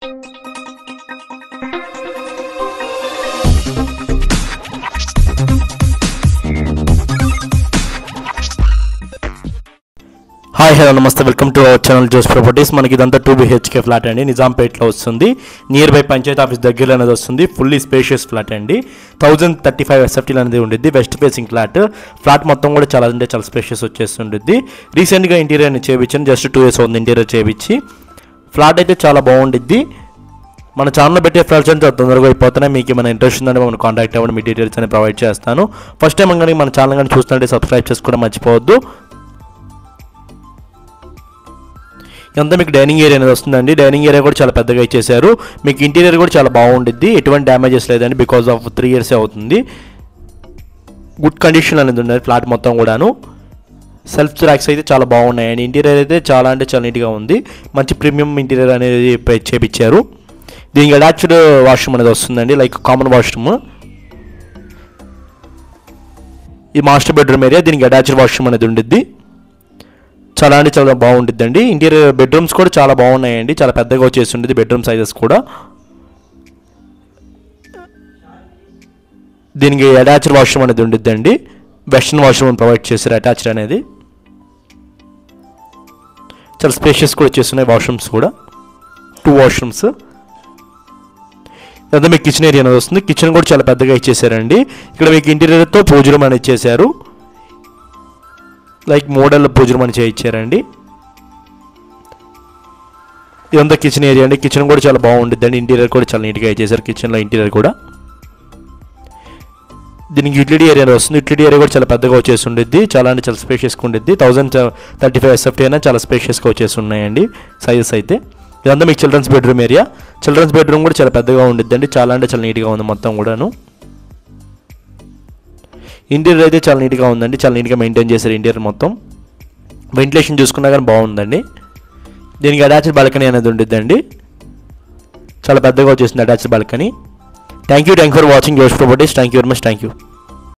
Hi hello namaste, welcome to our channel Joe's Properties. మనకి ఇదంతా 2 BHK flat అండి, నిజాంపేట్లో వస్తుంది. నియర్ బై పంచాయత్ ఆఫీస్ దగ్గరలో అనేది వస్తుంది. ఫుల్లీ స్పేషియస్ ఫ్లాట్ అండి. 1035 SFT అనేది ఉండిద్ది. వెస్ట్ ఫేసింగ్ ఫ్లాట్ మొత్తం కూడా చాలా అంటే చాలా స్పేషియస్ వచ్చేస్తుండిద్ది. రీసెంట్గా ఇంటీరియర్ని చేయించాను, జస్ట్ 2 years అవుతుంది ఇంటీరియర్ చేయించి. ఫ్లాట్ అయితే చాలా బాగుండిద్ది. మన ఛానల్లో పెట్టే ఫ్లాట్స్ అంటే తొందరగా అయిపోతున్నాయి. మీకు ఏమైనా ఇంట్రెస్ట్ ఉందంటే మనం కాంటాక్ట్ అవ్వండి, మీ డీటెయిల్స్ అని ప్రొవైడ్ చేస్తాను. ఫస్ట్ టైం కానీ మన ఛానల్ కానీ చూస్తుంటే సబ్స్క్రైబ్ చేసుకోవడం మర్చిపోవద్దు. ఇదంతా మీకు డైనింగ్ ఏరియా అనేది వస్తుందండి. డైనింగ్ ఏరియా కూడా చాలా పెద్దగా ఇచ్చేసారు. మీకు ఇంటీరియర్ కూడా చాలా బాగుండిద్ది, ఎటువంటి డ్యామేజెస్ లేదండి. బికాజ్ ఆఫ్ 3 years అవుతుంది. గుడ్ కండిషన్ అనేది ఉన్నది ఫ్లాట్ మొత్తం కూడాను. సెల్ఫ్ ర్యాక్స్ అయితే చాలా బాగున్నాయండి. ఇంటీరియర్ అయితే చాలా అంటే చాలా నీట్గా ఉంది. మంచి ప్రీమియం ఇంటీరియర్ అనేది చేపించారు. దీనికి అటాచ్డ్ వాష్రూమ్ అనేది వస్తుందండి, లైక్ కామన్ వాష్రూమ్. ఈ మాస్టర్ బెడ్రూమ్ ఏరియా, దీనికి అటాచ్డ్ వాష్రూమ్ అనేది ఉండిద్ది. చాలా అంటే చాలా బాగుంటుందండి. ఇంటీరియర్ బెడ్రూమ్స్ కూడా చాలా బాగున్నాయండి, చాలా పెద్దగా వచ్చేసి ఉంటుంది బెడ్రూమ్ సైజెస్ కూడా. దీనికి అటాచ్డ్ వాష్రూమ్ అనేది ఉండిద్దండి. వెస్టర్న్ వాష్రూమ్ ప్రొవైడ్ చేశారు అటాచ్డ్ అనేది. చాలా స్పేషియస్ కూడా వచ్చేస్తున్నాయి వాష్రూమ్స్ కూడా, 2 washrooms. అదే మీకు కిచెన్ ఏరియా అనేది వస్తుంది. కిచెన్ కూడా చాలా పెద్దగా ఇచ్చేసారండి. ఇక్కడ మీకు ఇంటీరియర్తో పూజ రూమ్ అనేది ఇచ్చేసారు, లైక్ మోడల్ పూజ రూమ్ అని చేయించారండి. ఇదంతా కిచెన్ ఏరియా అండి. కిచెన్ కూడా చాలా బాగుంటుందండి. ఇంటీరియర్ కూడా చాలా నీట్గా ఇచ్చేసారు కిచెన్లో ఇంటీరియర్ కూడా. దీనికి యూటిలిటీ ఏరియా వస్తుంది. యూటిలిటీ ఏరియా కూడా చాలా పెద్దగా వచ్చేసి ఉండిద్ది, చాలా అంటే చాలా స్పేషియస్గా ఉండిద్ది. 1035 SFT అయినా చాలా స్పేషియస్గా వచ్చేసి ఉన్నాయండి సైజెస్ అయితే. ఇదంతా మీకు children's bedroom area. Children's bedroom కూడా చాలా పెద్దగా ఉండిద్దండి, చాలా అంటే చాలా నీట్గా ఉంది మొత్తం కూడాను. ఇంటీరియర్ అయితే చాలా నీట్గా ఉందండి, చాలా నీట్గా మెయింటైన్ చేశారు ఇంటీరియర్ మొత్తం. వెంటిలేషన్ చూసుకున్నా కానీ బాగుందండి. దీనికి అటాచ్డ్ బాల్కనీ అనేది ఉండిద్దండి, చాలా పెద్దగా వచ్చేసింది attached balcony. Thank you for watching Joe's Properties. Thank you very much. Thank you.